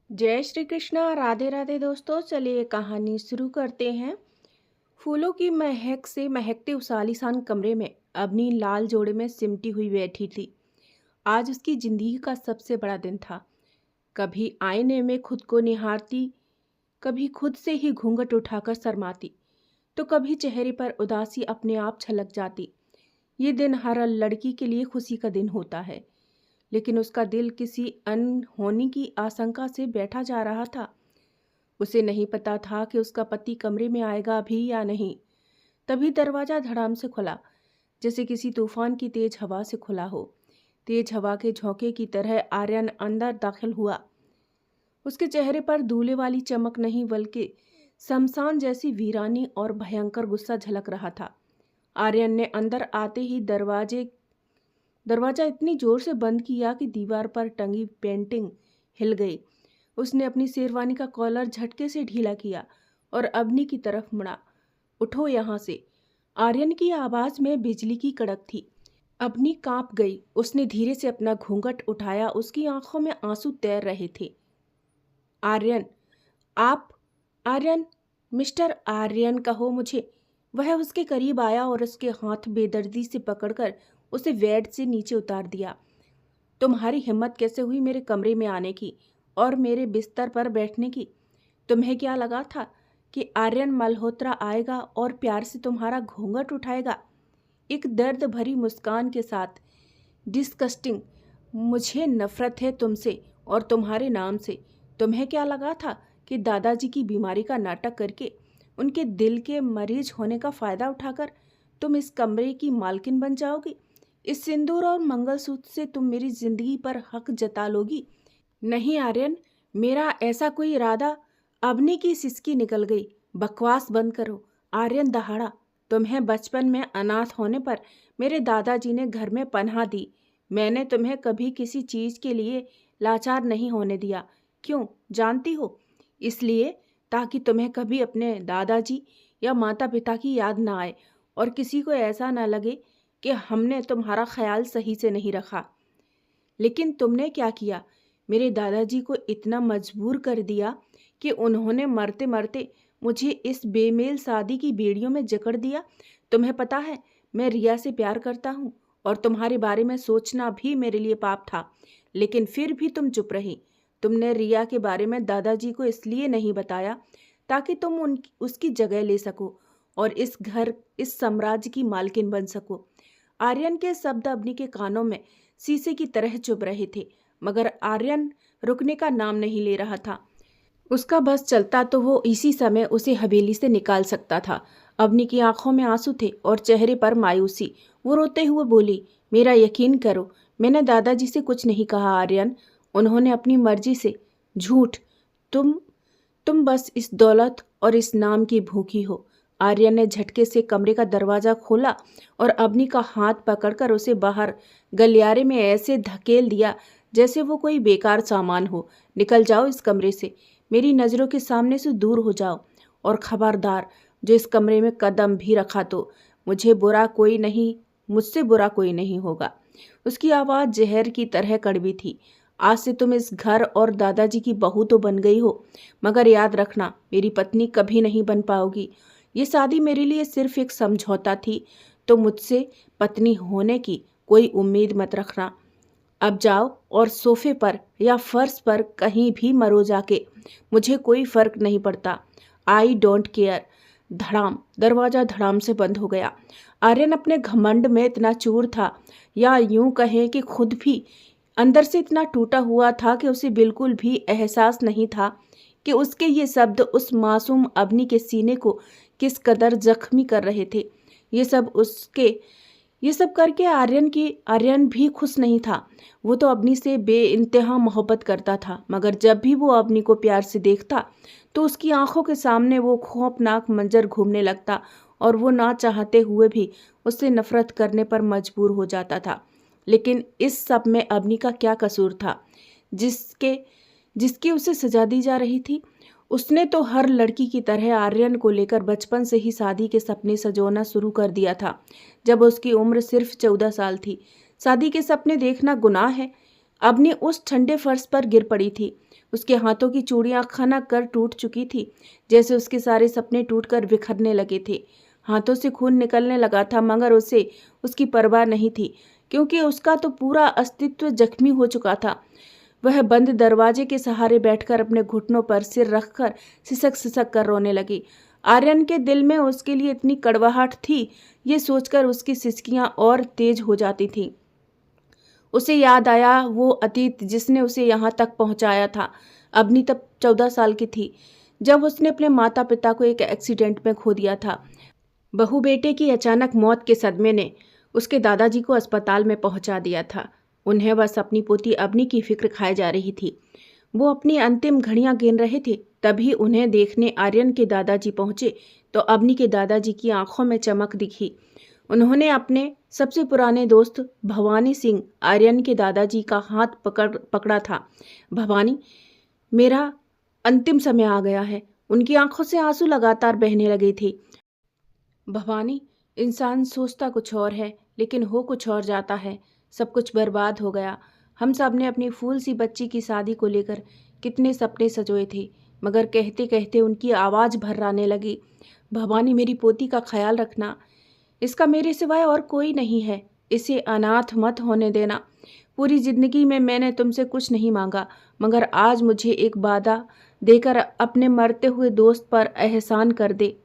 जय श्री कृष्णा। राधे राधे दोस्तों, चलिए कहानी शुरू करते हैं। फूलों की महक से महकते उस आलीशान कमरे में अवनी लाल जोड़े में सिमटी हुई बैठी थी। आज उसकी जिंदगी का सबसे बड़ा दिन था। कभी आईने में खुद को निहारती, कभी खुद से ही घूंघट उठाकर शर्माती, तो कभी चेहरे पर उदासी अपने आप छलक जाती। ये दिन हर लड़की के लिए खुशी का दिन होता है, लेकिन उसका दिल किसी अनहोनी की आशंका से बैठा जा रहा था। उसे नहीं पता था कि उसका पति कमरे में आएगा भी या नहीं। तभी दरवाजा धड़ाम से खुला, जैसे किसी तूफान की तेज हवा से खुला हो। तेज हवा के झोंके की तरह आर्यन अंदर दाखिल हुआ। उसके चेहरे पर दूल्हे वाली चमक नहीं, बल्कि शमशान जैसी वीरानी और भयंकर गुस्सा झलक रहा था। आर्यन ने अंदर आते ही दरवाजा इतनी जोर से बंद किया कि दीवार पर टंगी पेंटिंग हिल गई। उसने अपनी शेरवानी का कॉलर झटके से ढीला किया और अवनी की तरफ मुड़ा। उठो यहाँ से। आर्यन की आवाज में बिजली की कड़क थी। अवनी कांप गई। उसने धीरे से अपना घूंघट उठाया। उसकी आंखों में आंसू तैर रहे थे। आर्यन, आप? आर्यन, मिस्टर आर्यन कहो मुझे। वह उसके करीब आया और उसके हाथ बेदर्दी से पकड़कर उसे बेड से नीचे उतार दिया। तुम्हारी हिम्मत कैसे हुई मेरे कमरे में आने की और मेरे बिस्तर पर बैठने की? तुम्हें क्या लगा था कि आर्यन मल्होत्रा आएगा और प्यार से तुम्हारा घूंघट उठाएगा? एक दर्द भरी मुस्कान के साथ। डिस्कस्टिंग। मुझे नफरत है तुमसे और तुम्हारे नाम से। तुम्हें क्या लगा था कि दादाजी की बीमारी का नाटक करके, उनके दिल के मरीज होने का फायदा उठाकर तुम इस कमरे की मालकिन बन जाओगी? इस सिंदूर और मंगलसूत्र से तुम मेरी जिंदगी पर हक जता लोगी? नहीं आर्यन, मेरा ऐसा कोई इरादा। अवनी की सिसकी निकल गई। बकवास बंद करो। आर्यन दहाड़ा। तुम्हें बचपन में अनाथ होने पर मेरे दादाजी ने घर में पनाह दी। मैंने तुम्हें कभी किसी चीज के लिए लाचार नहीं होने दिया। क्यों जानती हो? इसलिए ताकि तुम्हें कभी अपने दादाजी या माता पिता की याद ना आए और किसी को ऐसा ना लगे कि हमने तुम्हारा ख्याल सही से नहीं रखा। लेकिन तुमने क्या किया? मेरे दादाजी को इतना मजबूर कर दिया कि उन्होंने मरते मरते मुझे इस बेमेल शादी की बेड़ियों में जकड़ दिया। तुम्हें पता है, मैं रिया से प्यार करता हूँ और तुम्हारे बारे में सोचना भी मेरे लिए पाप था। लेकिन फिर भी तुम चुप रही। तुमने रिया के बारे में दादाजी को इसलिए नहीं बताया ताकि तुम उसकी जगह ले सको और इस घर, इस साम्राज्य की मालकिन बन सको। आर्यन के शब्द अवनी के कानों में शीशे की तरह चुभ रहे थे, मगर आर्यन रुकने का नाम नहीं ले रहा था। उसका बस चलता तो वो इसी समय उसे हवेली से निकाल सकता था। अवनी की आंखों में आंसू थे और चेहरे पर मायूसी। वो रोते हुए बोली, मेरा यकीन करो, मैंने दादाजी से कुछ नहीं कहा आर्यन। उन्होंने अपनी मर्जी से। झूठ। तुम तुम बस इस दौलत और इस नाम की भूखी हो। आर्यन ने झटके से कमरे का दरवाजा खोला और अवनी का हाथ पकड़कर उसे बाहर गलियारे में ऐसे धकेल दिया जैसे वो कोई बेकार सामान हो। निकल जाओ इस कमरे से। मेरी नज़रों के सामने से दूर हो जाओ। और खबरदार, जो इस कमरे में कदम भी रखा तो मुझसे बुरा कोई नहीं होगा। उसकी आवाज़ जहर की तरह कड़वी थी। आज से तुम इस घर और दादाजी की बहू तो बन गई हो, मगर याद रखना, मेरी पत्नी कभी नहीं बन पाओगी। ये शादी मेरे लिए सिर्फ एक समझौता थी, तो मुझसे पत्नी होने की कोई उम्मीद मत रखना। अब जाओ और सोफे पर या फर्श पर कहीं भी मरो जाके, मुझे कोई फर्क नहीं पड़ता। I don't care. धड़ाम, दरवाजा धड़ाम से बंद हो गया। आर्यन अपने घमंड में इतना चूर था, या यूं कहें कि खुद भी अंदर से इतना टूटा हुआ था कि उसे बिल्कुल भी एहसास नहीं था कि उसके ये शब्द उस मासूम अवनी के सीने को किस कदर जख्मी कर रहे थे। ये सब करके आर्यन भी खुश नहीं था। वो तो अवनी से बेइंतहा मोहब्बत करता था, मगर जब भी वो अवनी को प्यार से देखता तो उसकी आंखों के सामने वो खौफनाक मंजर घूमने लगता और वो ना चाहते हुए भी उससे नफरत करने पर मजबूर हो जाता था। लेकिन इस सब में अवनी का क्या कसूर था जिसकी उसे सजा दी जा रही थी? उसने तो हर लड़की की तरह आर्यन को लेकर बचपन से ही शादी के सपने सजोना शुरू कर दिया था। जब उसकी उम्र सिर्फ 14 साल थी। शादी के सपने देखना गुनाह है। अवनी उस ठंडे फर्श पर गिर पड़ी थी। उसके हाथों की चूड़ियां खनक कर टूट चुकी थी, जैसे उसके सारे सपने टूटकर बिखरने लगे थे। हाथों से खून निकलने लगा था, मगर उसे उसकी परवाह नहीं थी, क्योंकि उसका तो पूरा अस्तित्व जख्मी हो चुका था। वह बंद दरवाजे के सहारे बैठकर अपने घुटनों पर सिर रखकर सिसक सिसक कर रोने लगी। आर्यन के दिल में उसके लिए इतनी कड़वाहट थी, ये सोचकर उसकी सिसकियां और तेज हो जाती थीं। उसे याद आया वो अतीत जिसने उसे यहाँ तक पहुँचाया था। अवनी तब 14 साल की थी, जब उसने अपने माता पिता को एक एक्सीडेंट में खो दिया था। बहू बेटे की अचानक मौत के सदमे ने उसके दादाजी को अस्पताल में पहुंचा दिया था। उन्हें बस अपनी पोती अवनी की फिक्र खाए जा रही थी। वो अपनी अंतिम घड़ियां गिन रहे थे, तभी उन्हें देखने आर्यन के दादाजी पहुंचे तो अवनी के दादाजी की आंखों में चमक दिखी। उन्होंने अपने सबसे पुराने दोस्त भवानी सिंह आर्यन के दादाजी का हाथ पकड़ा था। भवानी, मेरा अंतिम समय आ गया है। उनकी आंखों से आंसू लगातार बहने लगे थे। भवानी, इंसान सोचता कुछ और है, लेकिन हो कुछ और जाता है। सब कुछ बर्बाद हो गया। हम सब ने अपनी फूल सी बच्ची की शादी को लेकर कितने सपने सजोए थे, मगर कहते कहते उनकी आवाज़ भर्राने लगी। भवानी, मेरी पोती का ख्याल रखना। इसका मेरे सिवाय और कोई नहीं है। इसे अनाथ मत होने देना। पूरी जिंदगी में मैंने तुमसे कुछ नहीं मांगा, मगर आज मुझे एक वादा देकर अपने मरते हुए दोस्त पर एहसान कर दे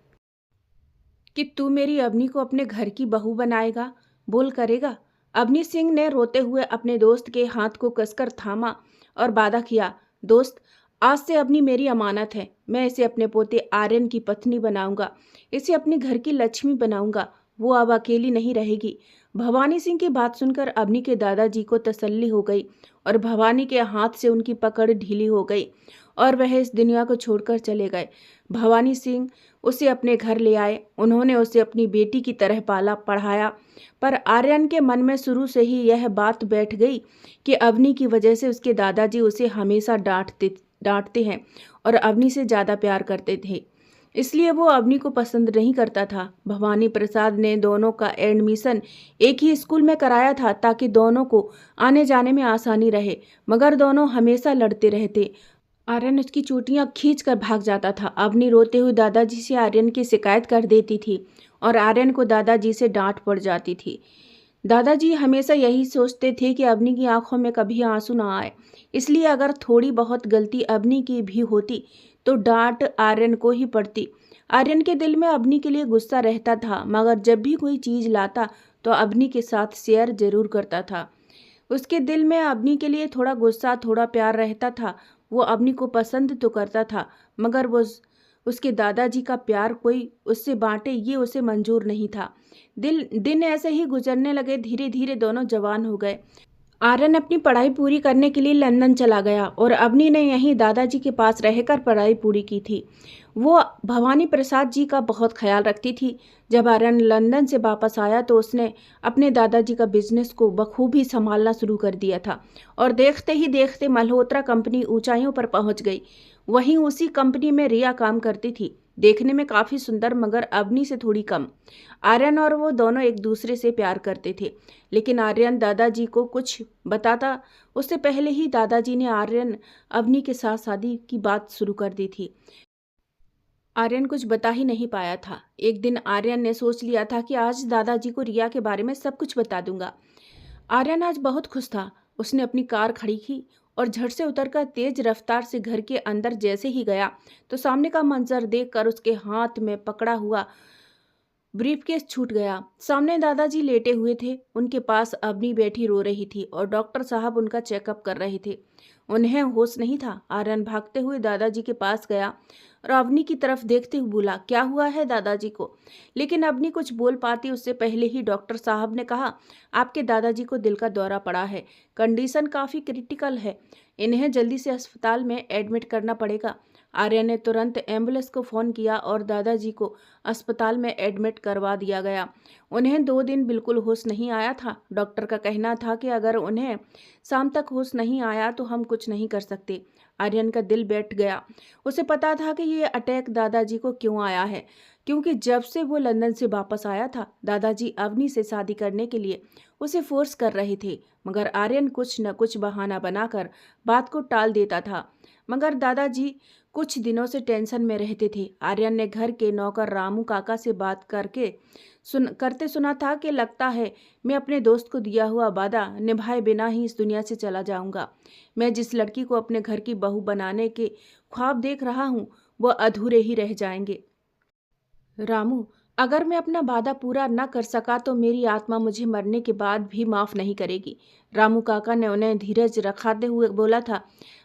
कि तू मेरी अवनी को अपने घर की बहू बनाएगा। बोल, करेगा? अवनी सिंह ने रोते हुए अपने दोस्त के हाथ को कसकर थामा और वादा किया, दोस्त, आज से अवनी मेरी अमानत है। मैं इसे अपने पोते आर्यन की पत्नी बनाऊंगा। इसे अपने घर की लक्ष्मी बनाऊंगा। वो अब अकेली नहीं रहेगी। भवानी सिंह की बात सुनकर अवनी के दादाजी को तसल्ली हो गई और भवानी के हाथ से उनकी पकड़ ढीली हो गई और वह इस दुनिया को छोड़कर चले गए। भवानी सिंह उसे अपने घर ले आए। उन्होंने उसे अपनी बेटी की तरह पाला पढ़ाया, पर आर्यन के मन में शुरू से ही यह बात बैठ गई कि अवनी की वजह से उसके दादाजी उसे हमेशा डांटते हैं और अवनी से ज़्यादा प्यार करते थे, इसलिए वो अवनी को पसंद नहीं करता था। भवानी प्रसाद ने दोनों का एडमिशन एक ही स्कूल में कराया था ताकि दोनों को आने जाने में आसानी रहे, मगर दोनों हमेशा लड़ते रहते। आर्यन उसकी चोटियां खींच कर भाग जाता था। अवनी रोते हुए दादाजी से आर्यन की शिकायत कर देती थी और आर्यन को दादाजी से डांट पड़ जाती थी। दादाजी हमेशा यही सोचते थे कि अवनी की आंखों में कभी आंसू ना आए, इसलिए अगर थोड़ी बहुत गलती अवनी की भी होती तो डांट आर्यन को ही पड़ती। आर्यन के दिल में अवनी के लिए गुस्सा रहता था, मगर जब भी कोई चीज़ लाता तो अवनी के साथ शेयर जरूर करता था। उसके दिल में अवनी के लिए थोड़ा गुस्सा थोड़ा प्यार रहता था। वो अवनी को पसंद तो करता था, मगर वो उसके दादाजी का प्यार कोई उससे बांटे ये उसे मंजूर नहीं था। दिन ऐसे ही गुजरने लगे। धीरे धीरे दोनों जवान हो गए। आर्यन अपनी पढ़ाई पूरी करने के लिए लंदन चला गया और अवनी ने यहीं दादाजी के पास रहकर पढ़ाई पूरी की थी। वो भवानी प्रसाद जी का बहुत ख्याल रखती थी। जब आर्यन लंदन से वापस आया तो उसने अपने दादाजी का बिजनेस को बखूबी संभालना शुरू कर दिया था और देखते ही देखते मल्होत्रा कंपनी ऊंचाइयों पर पहुंच गई। वहीं उसी कंपनी में रिया काम करती थी, देखने में काफ़ी सुंदर, मगर अवनी से थोड़ी कम। आर्यन और वो दोनों एक दूसरे से प्यार करते थे, लेकिन आर्यन दादाजी को कुछ बताता उससे पहले ही दादाजी ने आर्यन अवनी के साथ शादी की बात शुरू कर दी थी। आर्यन कुछ बता ही नहीं पाया था। एक दिन आर्यन ने सोच लिया था कि आज दादाजी को रिया के बारे में सब कुछ बता दूंगा। आर्यन आज बहुत खुश था। उसने अपनी कार खड़ी की और झट से उतरकर तेज रफ्तार से घर के अंदर जैसे ही गया तो सामने का मंजर देखकर उसके हाथ में पकड़ा हुआ ब्रीफकेस छूट गया। सामने दादाजी लेटे हुए थे। उनके पास अवनी बैठी रो रही थी और डॉक्टर साहब उनका चेकअप कर रहे थे। उन्हें होश नहीं था। आर्यन भागते हुए दादाजी के पास गया और अवनी की तरफ देखते हुए बोला, क्या हुआ है दादाजी को? लेकिन अवनी कुछ बोल पाती उससे पहले ही डॉक्टर साहब ने कहा, आपके दादाजी को दिल का दौरा पड़ा है। कंडीशन काफ़ी क्रिटिकल है। इन्हें जल्दी से अस्पताल में एडमिट करना पड़ेगा। आर्यन ने तुरंत एम्बुलेंस को फ़ोन किया और दादाजी को अस्पताल में एडमिट करवा दिया गया। उन्हें 2 दिन बिल्कुल होश नहीं आया था। डॉक्टर का कहना था कि अगर उन्हें शाम तक होश नहीं आया तो हम कुछ नहीं कर सकते। आर्यन का दिल बैठ गया। उसे पता था कि ये अटैक दादाजी को क्यों आया है, क्योंकि जब से वो लंदन से वापस आया था दादाजी अवनी से शादी करने के लिए उसे फोर्स कर रहे थे, मगर आर्यन कुछ न कुछ बहाना बनाकर बात को टाल देता था। मगर दादाजी कुछ दिनों से टेंशन में रहते थे। आर्यन ने घर के नौकर रामू काका से बात करते सुना था कि लगता है मैं अपने दोस्त को दिया हुआ वादा निभाए बिना ही इस दुनिया से चला जाऊंगा। मैं जिस लड़की को अपने घर की बहू बनाने के ख्वाब देख रहा हूँ वो अधूरे ही रह जाएंगे। रामू, अगर मैं अपना वादा पूरा न कर सका तो मेरी आत्मा मुझे मरने के बाद भी माफ नहीं करेगी। रामू काका ने उन्हें धीरज रखाते हुए बोला था।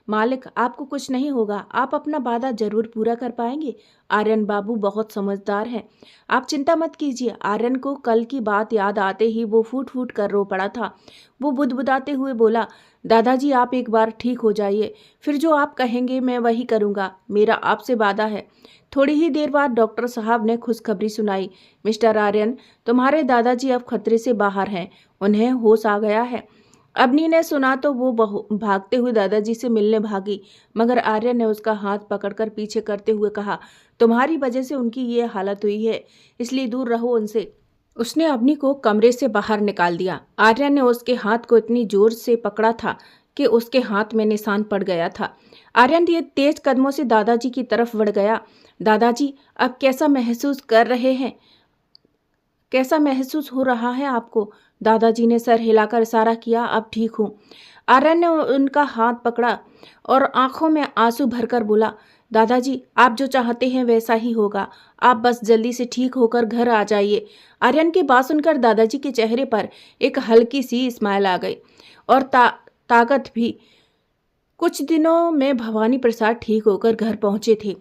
मालिक, आपको कुछ नहीं होगा, आप अपना वादा जरूर पूरा कर पाएंगे। आर्यन बाबू बहुत समझदार हैं, आप चिंता मत कीजिए। आर्यन को कल की बात याद आते ही वो फूट फूट कर रो पड़ा था। वो बुदबुदाते हुए बोला, दादाजी आप एक बार ठीक हो जाइए, फिर जो आप कहेंगे मैं वही करूँगा, मेरा आपसे वादा है। थोड़ी ही देर बाद डॉक्टर साहब ने खुशखबरी सुनाई। मिस्टर आर्यन, तुम्हारे दादाजी अब खतरे से बाहर हैं, उन्हें होश आ गया है। अवनी ने सुना तो वो भागते हुए दादाजी से मिलने भागी, मगर आर्यन ने उसका हाथ पकड़कर पीछे करते हुए कहा, तुम्हारी वजह से उनकी ये हालत हुई है, इसलिए दूर रहो उनसे। उसने अवनी को कमरे से बाहर निकाल दिया। आर्यन ने उसके हाथ को इतनी जोर से पकड़ा था कि उसके हाथ में निशान पड़ गया था। आर्यन ये तेज कदमों से दादाजी की तरफ बढ़ गया। दादाजी, अब कैसा महसूस कर रहे हैं? कैसा महसूस हो रहा है आपको? दादाजी ने सर हिलाकर इशारा किया, अब ठीक हूँ। आर्यन ने उनका हाथ पकड़ा और आंखों में आंसू भरकर बोला, दादाजी आप जो चाहते हैं वैसा ही होगा, आप बस जल्दी से ठीक होकर घर आ जाइए। आर्यन की बात सुनकर दादाजी के चेहरे पर एक हल्की सी स्माइल आ गई और ताकत भी। कुछ दिनों में भवानी प्रसाद ठीक होकर घर पहुंचे थे।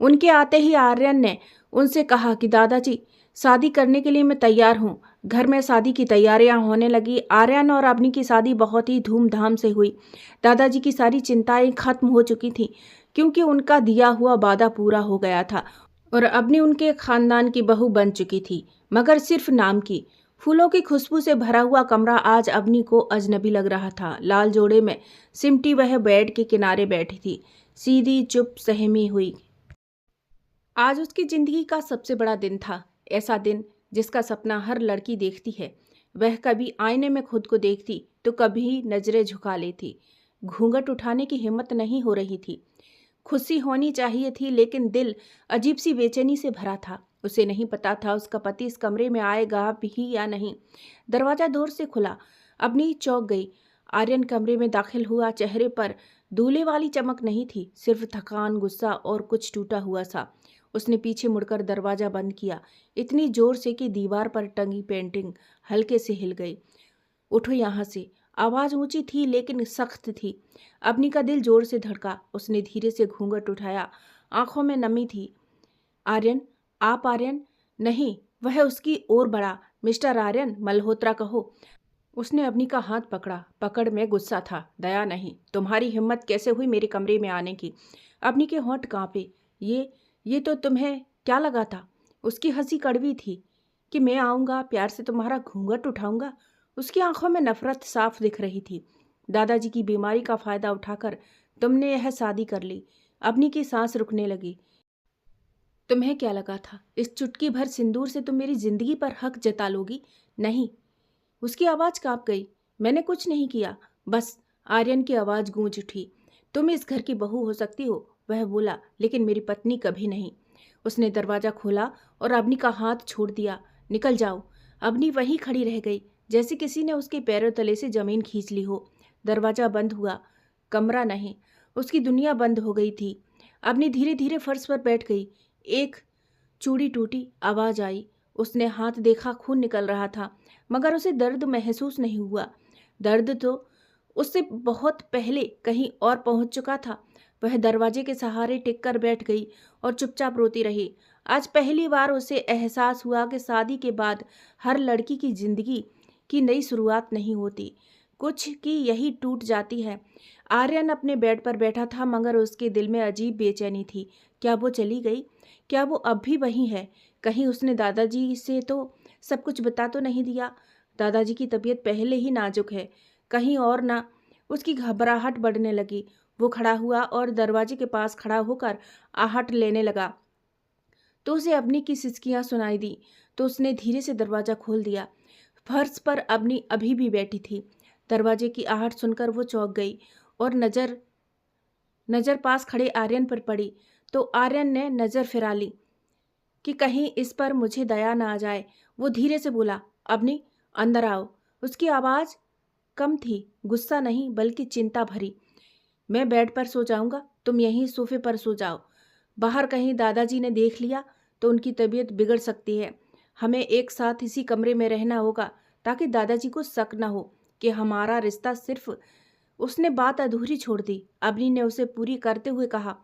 उनके आते ही आर्यन ने उनसे कहा कि दादाजी शादी करने के लिए मैं तैयार हूँ। घर में शादी की तैयारियां होने लगी। आर्यन और अवनी की शादी बहुत ही धूमधाम से हुई। दादाजी की सारी चिंताएं खत्म हो चुकी थीं क्योंकि उनका दिया हुआ वादा पूरा हो गया था और अवनी उनके खानदान की बहू बन चुकी थी, मगर सिर्फ नाम की। फूलों की खुशबू से भरा हुआ कमरा आज अवनी को अजनबी लग रहा था। लाल जोड़े में सिमटी वह बेड के किनारे बैठी थी, सीधी चुप सहमी हुई। आज उसकी जिंदगी का सबसे बड़ा दिन था, ऐसा दिन जिसका सपना हर लड़की देखती है। वह कभी आईने में खुद को देखती तो कभी नजरें झुका लेती। घूंघट उठाने की हिम्मत नहीं हो रही थी। खुशी होनी चाहिए थी लेकिन दिल अजीब सी बेचैनी से भरा था। उसे नहीं पता था उसका पति इस कमरे में आएगा भी या नहीं। दरवाजा दूर से खुला। अवनी चौंक गई। आर्यन कमरे में दाखिल हुआ। चेहरे पर दूल्हे वाली चमक नहीं थी, सिर्फ थकान, गुस्सा और कुछ टूटा हुआ सा। उसने पीछे मुड़कर दरवाजा बंद किया, इतनी जोर से कि दीवार पर टंगी पेंटिंग हल्के से हिल गई। उठो यहाँ से। आवाज ऊंची थी लेकिन सख्त थी। अवनी का दिल जोर से धड़का। उसने धीरे से घूंघट उठाया, आंखों में नमी थी। आर्यन, आप आर्यन? नहीं, वह उसकी ओर बढ़ा। मिस्टर आर्यन मल्होत्रा कहो। उसने अवनी का हाथ पकड़ा। पकड़ में गुस्सा था, दया नहीं। तुम्हारी हिम्मत कैसे हुई मेरे कमरे में आने की? अवनी के होंठ कांपे। ये तो तुम्हें क्या लगा था? उसकी हंसी कड़वी थी कि मैं आऊँगा, प्यार से तुम्हारा घूंघट उठाऊंगा। उसकी आंखों में नफरत साफ दिख रही थी। दादाजी की बीमारी का फायदा उठाकर तुमने यह शादी कर ली। अवनी की सांस रुकने लगी। तुम्हें क्या लगा था इस चुटकी भर सिंदूर से तुम मेरी जिंदगी पर हक जता लोगी? नहीं। उसकी आवाज कांप गई। मैंने कुछ नहीं किया, बस। आर्यन की आवाज गूंज उठी। तुम इस घर की बहू हो सकती हो, वह बोला, लेकिन मेरी पत्नी कभी नहीं। उसने दरवाजा खोला और अवनी का हाथ छोड़ दिया। निकल जाओ। अवनी वहीं खड़ी रह गई, जैसे किसी ने उसके पैरों तले से जमीन खींच ली हो। दरवाजा बंद हुआ। कमरा नहीं, उसकी दुनिया बंद हो गई थी। अवनी धीरे धीरे फर्श पर बैठ गई। एक चूड़ी टूटी, आवाज आई। उसने हाथ देखा, खून निकल रहा था, मगर उसे दर्द महसूस नहीं हुआ। दर्द तो उससे बहुत पहले कहीं और पहुंच चुका था। वह दरवाजे के सहारे टिक कर बैठ गई और चुपचाप रोती रही। आज पहली बार उसे एहसास हुआ कि शादी के बाद हर लड़की की जिंदगी की नई शुरुआत नहीं होती, कुछ की यही टूट जाती है। आर्यन अपने बेड पर बैठा था, मगर उसके दिल में अजीब बेचैनी थी। क्या वो चली गई? क्या वो अब भी वही है? कहीं उसने दादाजी से तो सब कुछ बता तो नहीं दिया? दादाजी की तबीयत पहले ही नाजुक है, कहीं और ना। उसकी घबराहट बढ़ने लगी। वो खड़ा हुआ और दरवाजे के पास खड़ा होकर आहट लेने लगा तो उसे अवनी की सिसकियां सुनाई दी। तो उसने धीरे से दरवाजा खोल दिया। फर्श पर अवनी अभी भी बैठी थी। दरवाजे की आहट सुनकर वो चौंक गई और नजर नज़र पास खड़े आर्यन पर पड़ी तो आर्यन ने नज़र फिरा ली कि कहीं इस पर मुझे दया ना आ जाए। वो धीरे से बोला, अबनी अंदर आओ। उसकी आवाज़ कम थी, गुस्सा नहीं बल्कि चिंता भरी। मैं बेड पर सो जाऊंगा, तुम यहीं सोफे पर सो जाओ। बाहर कहीं दादाजी ने देख लिया तो उनकी तबीयत बिगड़ सकती है। हमें एक साथ इसी कमरे में रहना होगा ताकि दादाजी को शक न हो कि हमारा रिश्ता सिर्फ। उसने बात अधूरी छोड़ दी। अबनी ने उसे पूरी करते हुए कहा,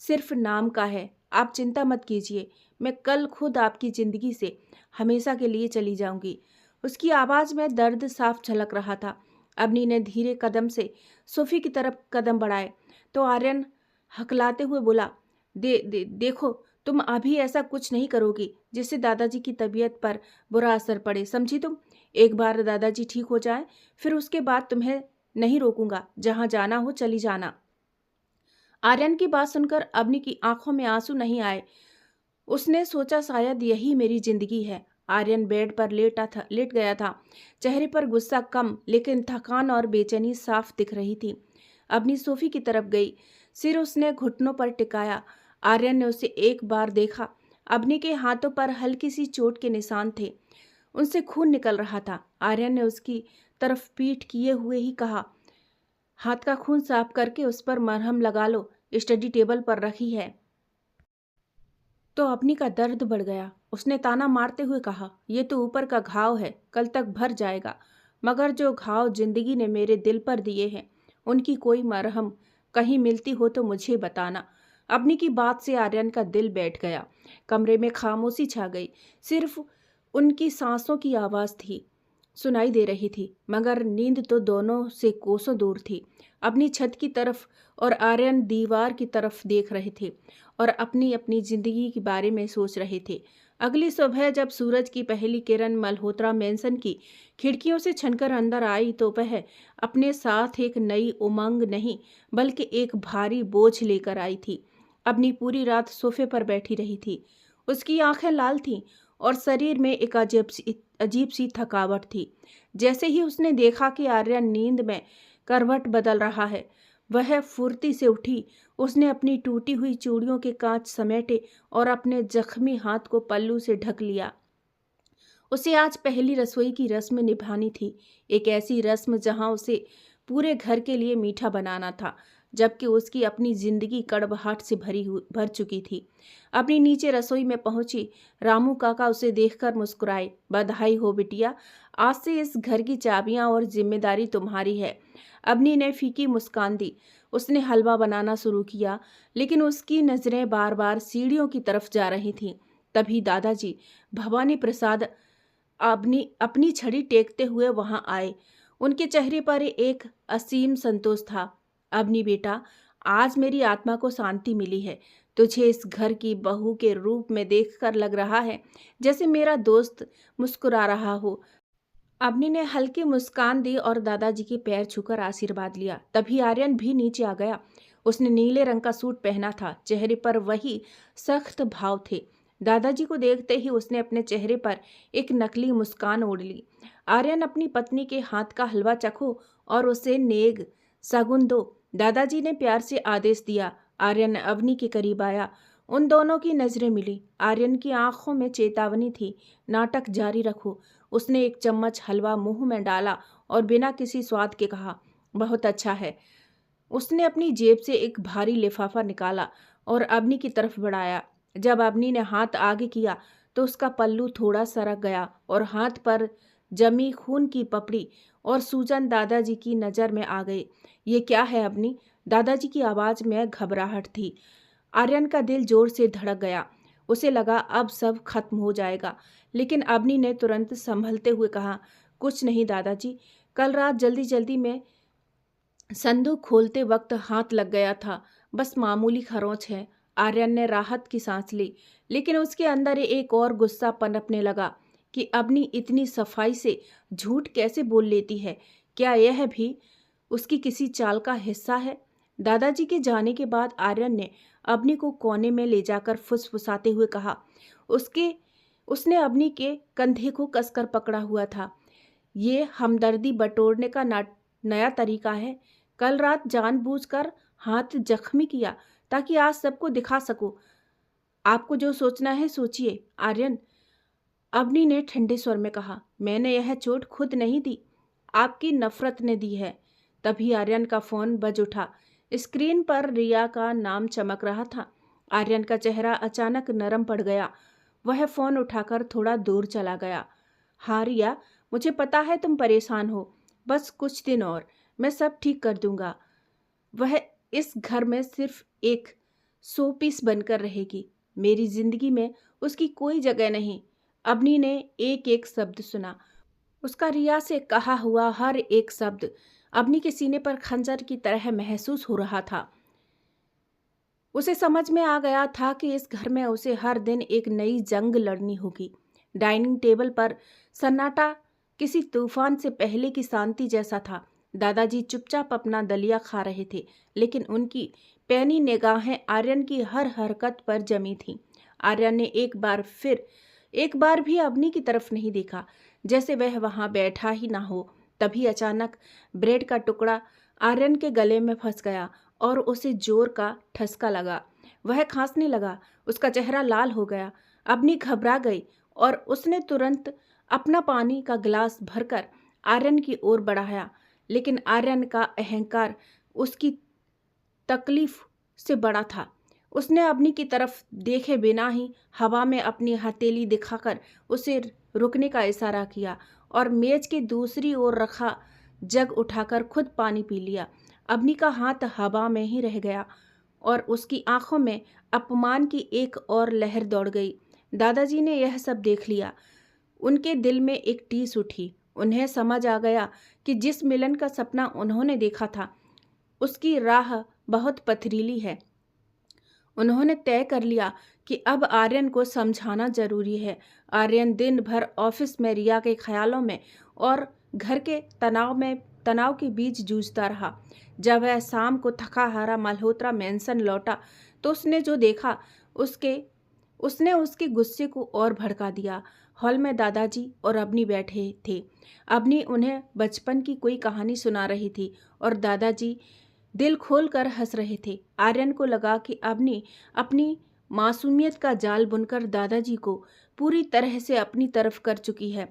सिर्फ नाम का है, आप चिंता मत कीजिए। मैं कल खुद आपकी ज़िंदगी से हमेशा के लिए चली जाऊंगी। उसकी आवाज़ में दर्द साफ झलक रहा था। अबनी ने धीरे कदम से सोफी की तरफ कदम बढ़ाए तो आर्यन हकलाते हुए बोला, देखो, तुम अभी ऐसा कुछ नहीं करोगी जिससे दादाजी की तबीयत पर बुरा असर पड़े, समझी तुम? एक बार दादाजी ठीक हो जाए फिर उसके बाद तुम्हें नहीं रोकूंगा, जहां जाना हो चली जाना। आर्यन की बात सुनकर अबनी की आंखों में आंसू नहीं आए। उसने सोचा शायद यही मेरी जिंदगी है। आर्यन बेड पर लेट गया था। चेहरे पर गुस्सा कम लेकिन थकान और बेचैनी साफ दिख रही थी। अबनी सोफी की तरफ गई, सिर उसने घुटनों पर टिकाया। आर्यन ने उसे एक बार देखा। अबनी के हाथों पर हल्की सी चोट के निशान थे, उनसे खून निकल रहा था। आर्यन ने उसकी तरफ पीठ किए हुए ही कहा, हाथ का खून साफ करके उस पर मरहम लगा लो, स्टडी टेबल पर रखी है। तो अबनी का दर्द बढ़ गया। उसने ताना मारते हुए कहा, यह तो ऊपर का घाव है, कल तक भर जाएगा, मगर जो घाव जिंदगी ने मेरे दिल पर दिए हैं उनकी कोई मरहम कहीं मिलती हो तो मुझे बताना। अबनी की बात से आर्यन का दिल बैठ गया। कमरे में खामोशी छा गई। सिर्फ उनकी सांसों की आवाज़ थी, सुनाई दे रही थी, मगर नींद तो दोनों से कोसों दूर थी। अपनी छत की तरफ और आर्यन दीवार की तरफ देख रहे थे और अपनी अपनी जिंदगी के बारे में सोच रहे थे। अगली सुबह जब सूरज की पहली किरण मल्होत्रा मैंसन की खिड़कियों से छनकर अंदर आई तो वह अपने साथ एक नई उमंग नहीं बल्कि एक भारी बोझ लेकर आई थी। अपनी पूरी रात सोफे पर बैठी रही थी। उसकी आंखें लाल थीं और शरीर में एक अजीब सी थकावट थी। जैसे ही उसने देखा कि आर्यन नींद में करवट बदल रहा है, वह फुर्ती से उठी। उसने अपनी टूटी हुई चूड़ियों के कांच समेटे और अपने जख्मी हाथ को पल्लू से ढक लिया। उसे आज पहली रसोई की रस्म निभानी थी, एक ऐसी रस्म जहां उसे पूरे घर के लिए मीठा बनाना था, जबकि उसकी अपनी जिंदगी कड़वाहट से भर चुकी थी। अपनी नीचे रसोई में पहुंची, रामू काका उसे देखकर मुस्कुराए। बधाई हो बिटिया, आज से इस घर की चाबियां और जिम्मेदारी तुम्हारी है। अबनी ने फीकी मुस्कान दी। उसने हलवा बनाना शुरू किया, लेकिन उसकी नजरें बार बार सीढ़ियों की तरफ जा रही थीं। तभी दादाजी भवानी प्रसाद अपनी छड़ी टेकते हुए वहां आए। उनके चेहरे पर एक असीम संतोष था। अबनी बेटा, आज मेरी आत्मा को शांति मिली है। तुझे इस घर की बहू के रूप में देखकर लग रहा है जैसे मेरा दोस्त मुस्कुरा रहा हो। अबनी ने हल्की मुस्कान दी और दादाजी के पैर छूकर आशीर्वाद लिया। तभी आर्यन भी नीचे आ गया। उसने नीले रंग का सूट पहना था, चेहरे पर वही सख्त भाव थे। दादाजी को देखते ही उसने अपने चेहरे पर एक नकली मुस्कान ओढ़ ली। आर्यन, अपनी पत्नी के हाथ का हलवा चखो और उसे नेग सगुन दो, दादाजी ने प्यार से आदेश दिया। आर्यन अवनी के करीब आया। उन दोनों की नजरें मिली। आर्यन की आंखों में चेतावनी थी, नाटक जारी रखो। उसने एक चम्मच हलवा मुंह में डाला और बिना किसी स्वाद के कहा, बहुत अच्छा है। उसने अपनी जेब से एक भारी लिफाफा निकाला और अबनी की तरफ बढ़ाया। जब अबनी ने हाथ आगे किया तो उसका पल्लू थोड़ा सरक गया और हाथ पर जमी खून की पपड़ी और सूजन दादाजी की नज़र में आ गए। ये क्या है अबनी? दादाजी की आवाज़ में घबराहट थी। आर्यन का दिल जोर से धड़क गया। उसे लगा अब सब खत्म हो जाएगा, लेकिन अबनी ने तुरंत संभलते हुए कहा, कुछ नहीं दादाजी, कल रात जल्दी जल्दी में संदूक खोलते वक्त हाथ लग गया था, बस मामूली खरोंच है। आर्यन ने राहत की सांस ली, लेकिन उसके अंदर एक और गुस्सा पनपने लगा कि अबनी इतनी सफाई से झूठ कैसे बोल लेती है। क्या यह भी उसकी किसी चाल का हिस्सा है? दादाजी के जाने के बाद आर्यन ने अबनी को कोने में ले जाकर फुसफुसाते हुए कहा, उसने अबनी के कंधे को कसकर पकड़ा हुआ था। ये हमदर्दी बटोरने का नया तरीका है। कल रात जानबूझकर हाथ जख्मी किया ताकि आज सबको दिखा सकूं। आपको जो सोचना है सोचिए आर्यन, अवनी ने ठंडे स्वर में कहा। मैंने यह चोट खुद नहीं दी, आपकी नफरत ने दी है। तभी आर्यन का फोन बज उठा। स्क्रीन पर रिया का नाम चमक रहा था। आर्यन का चेहरा अचानक नरम पड़ गया। वह फोन उठाकर थोड़ा दूर चला गया। हाँ रिया, मुझे पता है तुम परेशान हो, बस कुछ दिन और मैं सब ठीक कर दूंगा। वह इस घर में सिर्फ एक शो पीस बनकर रहेगी। मेरी जिंदगी में उसकी कोई जगह नहीं। अवनी ने एक एक शब्द सुना। उसका रिया से कहा हुआ हर एक शब्द अवनी के सीने पर खंजर की तरह महसूस हो रहा था। उसे समझ में आ गया था कि इस घर में उसे हर दिन एक नई जंग लड़नी होगी। डाइनिंग टेबल पर सन्नाटा किसी तूफान से पहले की शांति जैसा था। दादाजी चुपचाप अपना दलिया खा रहे थे, लेकिन उनकी पैनी निगाहें आर्यन की हर हरकत पर जमी थीं। आर्यन ने एक बार भी अवनी की तरफ नहीं देखा, जैसे वह वहां बैठा ही ना हो। तभी अचानक ब्रेड का टुकड़ा आर्यन के गले में फंस गया और उसे जोर का ठसका लगा। वह खांसने लगा, उसका चेहरा लाल हो गया। अवनी घबरा गई और उसने तुरंत अपना पानी का गिलास भरकर आर्यन की ओर बढ़ाया, लेकिन आर्यन का अहंकार उसकी तकलीफ से बड़ा था। उसने अवनी की तरफ देखे बिना ही हवा में अपनी हथेली दिखाकर उसे रुकने का इशारा किया और मेज के दूसरी ओर रखा जग उठाकर खुद पानी पी लिया। अवनी का हाथ हवा में ही रह गया और उसकी आंखों में अपमान की एक और लहर दौड़ गई। दादाजी ने यह सब देख लिया। उनके दिल में एक टीस उठी। उन्हें समझ आ गया कि जिस मिलन का सपना उन्होंने देखा था, उसकी राह बहुत पथरीली है। उन्होंने तय कर लिया कि अब आर्यन को समझाना जरूरी है। आर्यन दिन भर ऑफिस में रिया के ख्यालों में और घर के तनाव के बीच जूझता रहा। जब वह शाम को थका हारा मल्होत्रा मैंसन लौटा तो उसने जो देखा उसने उसके गुस्से को और भड़का दिया। हॉल में दादाजी और अवनी बैठे थे। अवनी उन्हें बचपन की कोई कहानी सुना रही थी और दादाजी दिल खोलकर हंस रहे थे। आर्यन को लगा कि अवनी अपनी मासूमियत का जाल बुनकर दादाजी को पूरी तरह से अपनी तरफ कर चुकी है।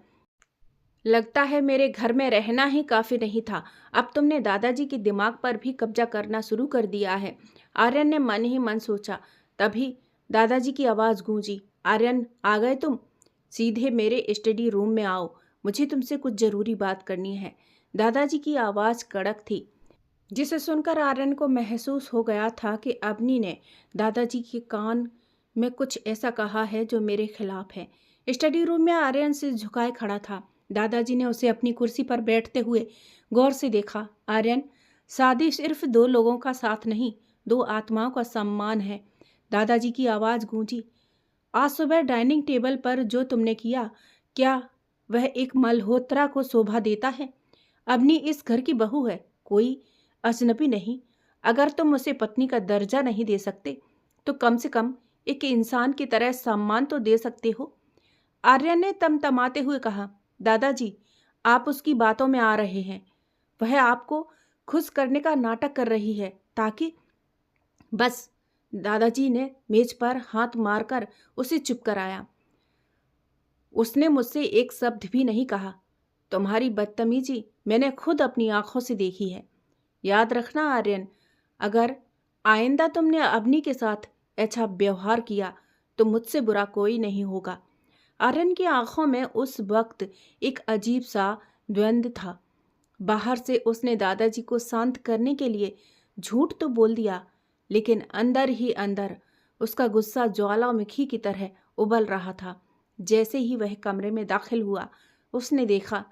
लगता है मेरे घर में रहना ही काफी नहीं था, अब तुमने दादाजी के दिमाग पर भी कब्जा करना शुरू कर दिया है। आर्यन ने मन ही मन सोचा। तभी दादाजी की आवाज गूंजी। आर्यन, आ गए तुम? सीधे मेरे स्टडी रूम में आओ, मुझे तुमसे कुछ जरूरी बात करनी है। दादाजी की आवाज कड़क थी, जिसे सुनकर आर्यन को महसूस हो गया था कि अवनी ने दादाजी के कान में कुछ ऐसा कहा है जो मेरे खिलाफ है। स्टडी रूम में आर्यन सिर झुकाए खड़ा था। दादाजी ने उसे अपनी कुर्सी पर बैठते हुए गौर से देखा। आर्यन, शादी सिर्फ दो लोगों का साथ नहीं, दो आत्माओं का सम्मान है। दादाजी की आवाज गूंजी। आज सुबह डाइनिंग टेबल पर जो तुमने किया, क्या वह एक मल्होत्रा को शोभा देता है? अवनी इस घर की बहू है, कोई अजनबी नहीं। अगर तुम उसे पत्नी का दर्जा नहीं दे सकते तो कम से कम एक इंसान की तरह सम्मान तो दे सकते हो। आर्यन ने तमतमाते हुए कहा। दादाजी, आप उसकी बातों में आ रहे हैं। वह आपको खुश करने का नाटक कर रही है ताकि बस। दादाजी ने मेज पर हाथ मारकर उसे चुप कराया। उसने मुझसे एक शब्द भी नहीं कहा। तुम्हारी बदतमीजी मैंने खुद अपनी आंखों से देखी है। याद रखना आर्यन, अगर आइंदा तुमने अवनी के साथ ऐसा व्यवहार किया तो मुझसे बुरा कोई नहीं होगा। आर्यन की आंखों में उस वक्त एक अजीब सा द्वंद्व था। बाहर से उसने दादाजी को शांत करने के लिए झूठ तो बोल दिया, लेकिन अंदर ही अंदर उसका गुस्सा ज्वालामुखी की तरह उबल रहा था। जैसे ही वह कमरे में दाखिल हुआ, उसने देखा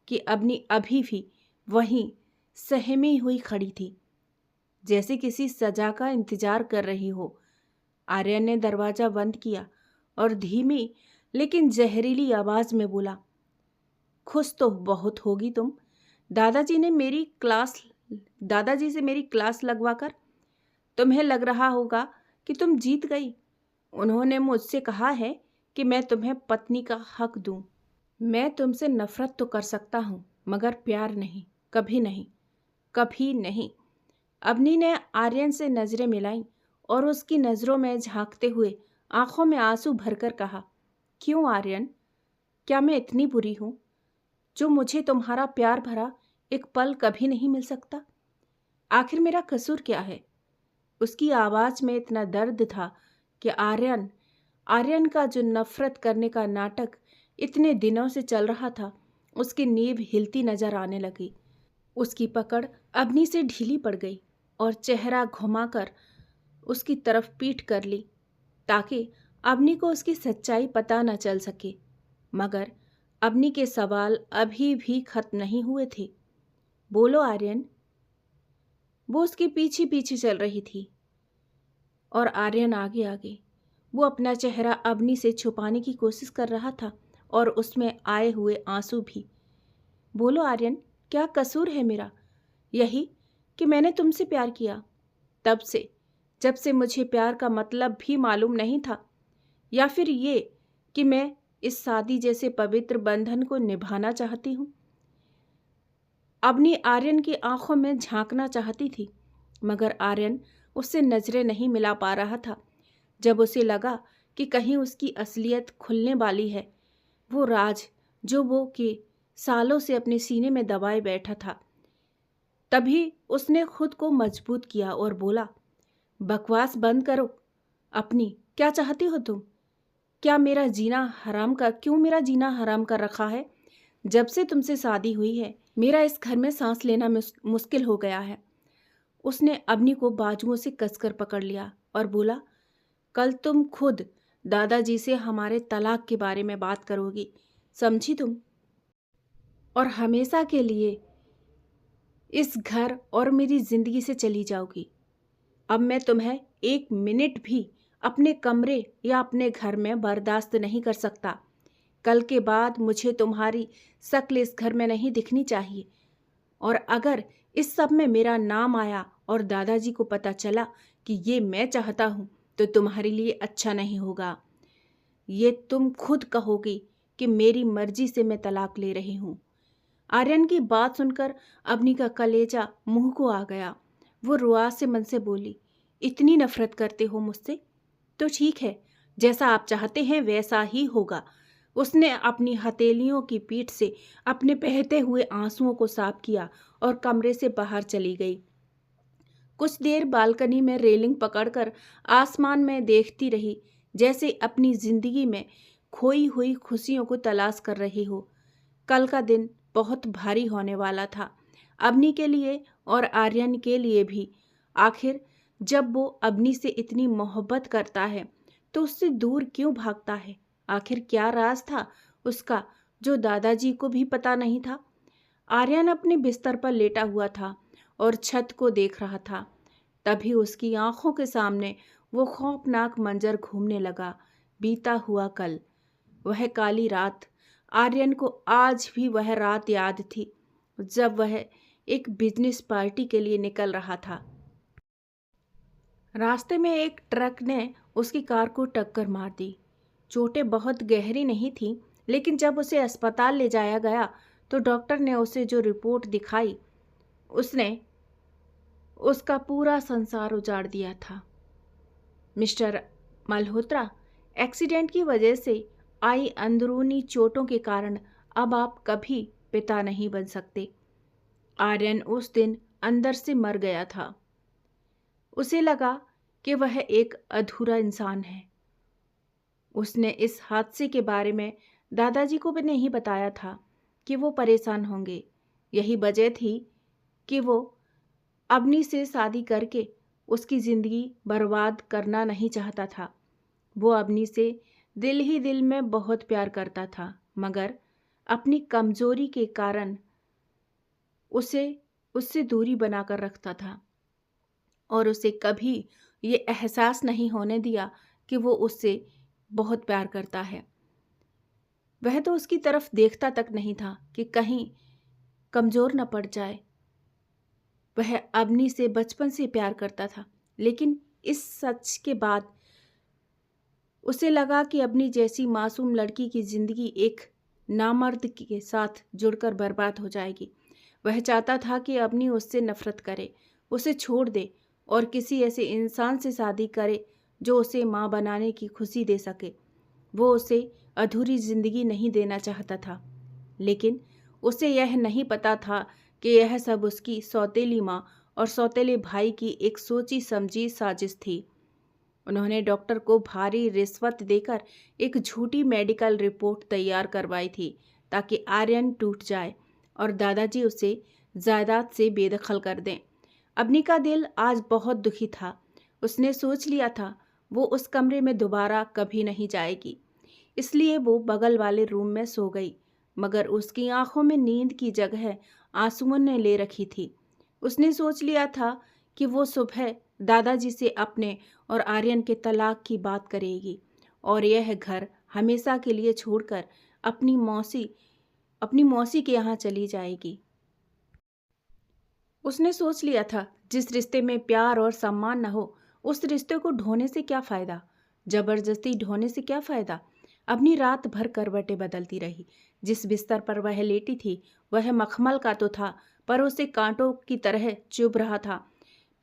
कि अवनी अभी भी वहीं सहमी हुई खड़ी थी, जैसे किसी सजा का इंतजार कर रही हो। आर्यन ने दरवाजा बंद किया और धीमी लेकिन जहरीली आवाज में बोला, खुश तो बहुत होगी तुम। दादाजी से मेरी क्लास लगवाकर तुम्हें लग रहा होगा कि तुम जीत गई। उन्होंने मुझसे कहा है कि मैं तुम्हें पत्नी का हक दूं। मैं तुमसे नफरत तो कर सकता हूं, मगर प्यार नहीं, कभी नहीं, कभी नहीं। अवनी ने आर्यन से नज़रें मिलाईं और उसकी नज़रों में झांकते हुए आंखों में आंसू भरकर कहा, क्यों आर्यन, क्या मैं इतनी बुरी हूँ जो मुझे तुम्हारा प्यार भरा एक पल कभी नहीं मिल सकता? आखिर मेरा कसूर क्या है? उसकी आवाज़ में इतना दर्द था कि आर्यन का जो नफरत करने का नाटक इतने दिनों से चल रहा था, उसकी नींव हिलती नजर आने लगी। उसकी पकड़ अवनी से ढीली पड़ गई और चेहरा घुमाकर उसकी तरफ पीठ कर ली ताकि अवनी को उसकी सच्चाई पता न चल सके। मगर अवनी के सवाल अभी भी खत्म नहीं हुए थे। बोलो आर्यन। वो उसके पीछे पीछे चल रही थी और आर्यन आगे आगे। वो अपना चेहरा अवनी से छुपाने की कोशिश कर रहा था और उसमें आए हुए आंसू भी। बोलो आर्यन, क्या कसूर है मेरा? यही कि मैंने तुमसे प्यार किया, तब से, जब से मुझे प्यार का मतलब भी मालूम नहीं था, या फिर ये कि मैं इस शादी जैसे पवित्र बंधन को निभाना चाहती हूँ। अवनी आर्यन की आंखों में झांकना चाहती थी, मगर आर्यन उससे नजरें नहीं मिला पा रहा था। जब उसे लगा कि कहीं उसकी असलियत खुलने वाली है, वो राज जो वो के सालों से अपने सीने में दबाए बैठा था, तभी उसने खुद को मजबूत किया और बोला, बकवास बंद करो। अपनी क्या चाहती हो तुम? क्यों मेरा जीना हराम कर रखा है? जब से तुमसे शादी हुई है, मेरा इस घर में सांस लेना मुश्किल हो गया है। उसने अवनी को बाजुओं से कसकर पकड़ लिया और बोला, कल तुम खुद दादाजी से हमारे तलाक के बारे में बात करोगी, समझी तुम? और हमेशा के लिए इस घर और मेरी जिंदगी से चली जाओगी। अब मैं तुम्हें 1 मिनट भी अपने कमरे या अपने घर में बर्दाश्त नहीं कर सकता। कल के बाद मुझे तुम्हारी शक्ल इस घर में नहीं दिखनी चाहिए। और अगर इस सब में मेरा नाम आया और दादाजी को पता चला कि ये मैं चाहता हूँ, तो तुम्हारे लिए अच्छा नहीं होगा। ये तुम खुद कहोगी कि मेरी मर्जी से मैं तलाक ले रही हूँ। आर्यन की बात सुनकर अवनी का कलेजा मुंह को आ गया। वो रुआज से मन से बोली, इतनी नफरत करते हो मुझसे? तो ठीक है, जैसा आप चाहते हैं वैसा ही होगा। उसने अपनी हथेलियों की पीठ से अपने बहते हुए आंसुओं को साफ किया और कमरे से बाहर चली गई। कुछ देर बालकनी में रेलिंग पकड़कर आसमान में देखती रही, जैसे अपनी जिंदगी में खोई हुई खुशियों को तलाश कर रही हो। कल का दिन बहुत भारी होने वाला था, अवनी के लिए और आर्यन के लिए भी। आखिर जब वो अवनी से इतनी मोहब्बत करता है तो उससे दूर क्यों भागता है? आखिर क्या राज था उसका जो दादाजी को भी पता नहीं था? आर्यन अपने बिस्तर पर लेटा हुआ था और छत को देख रहा था। तभी उसकी आंखों के सामने वो खौफनाक मंजर घूमने लगा। बीता हुआ कल, वह काली रात। आर्यन को आज भी वह रात याद थी जब वह एक बिजनेस पार्टी के लिए निकल रहा था। रास्ते में एक ट्रक ने उसकी कार को टक्कर मार दी। चोटें बहुत गहरी नहीं थीं, लेकिन जब उसे अस्पताल ले जाया गया तो डॉक्टर ने उसे जो रिपोर्ट दिखाई, उसने उसका पूरा संसार उजाड़ दिया था। मिस्टर मल्होत्रा, एक्सीडेंट की वजह से आई अंदरूनी चोटों के कारण अब आप कभी पिता नहीं बन सकते। आर्यन उस दिन अंदर से मर गया था। उसे लगा कि वह एक अधूरा इंसान है। उसने इस हादसे के बारे में दादाजी को भी नहीं बताया था कि वो परेशान होंगे। यही वजह थी कि वो अवनी से शादी करके उसकी ज़िंदगी बर्बाद करना नहीं चाहता था। वो अवनी से दिल ही दिल में बहुत प्यार करता था, मगर अपनी कमज़ोरी के कारण उसे उससे दूरी बनाकर रखता था और उसे कभी ये एहसास नहीं होने दिया कि वो उससे बहुत प्यार करता है। वह तो उसकी तरफ देखता तक नहीं था कि कहीं कमज़ोर न पड़ जाए। वह अवनी से बचपन से प्यार करता था, लेकिन इस सच के बाद उसे लगा कि अवनी जैसी मासूम लड़की की ज़िंदगी एक नामर्द के साथ जुड़कर बर्बाद हो जाएगी। वह चाहता था कि अवनी उससे नफरत करे, उसे छोड़ दे और किसी ऐसे इंसान से शादी करे जो उसे माँ बनाने की खुशी दे सके। वो उसे अधूरी जिंदगी नहीं देना चाहता था, लेकिन उसे यह नहीं पता था कि यह सब उसकी सौतेली माँ और सौतेले भाई की एक सोची समझी साजिश थी। उन्होंने डॉक्टर को भारी रिश्वत देकर एक झूठी मेडिकल रिपोर्ट तैयार करवाई थी ताकि आर्यन टूट जाए और दादाजी उसे जायदाद से बेदखल कर दें। अवनी का दिल आज बहुत दुखी था। उसने सोच लिया था वो उस कमरे में दोबारा कभी नहीं जाएगी, इसलिए वो बगल वाले रूम में सो गई। मगर उसकी आंखों में नींद की जगह आंसुओं ने ले रखी थी। उसने सोच लिया था कि वो सुबह दादाजी से अपने और आर्यन के तलाक की बात करेगी और यह घर हमेशा के लिए छोड़कर अपनी मौसी के यहाँ चली जाएगी। उसने सोच लिया था जिस रिश्ते में प्यार और सम्मान न हो उस रिश्ते को ढोने से क्या फ़ायदा, जबरदस्ती ढोने से क्या फ़ायदा। अपनी रात भर करवटें बदलती रही। जिस बिस्तर पर वह लेटी थी वह मखमल का तो था, पर उसे कांटों की तरह चुभ रहा था।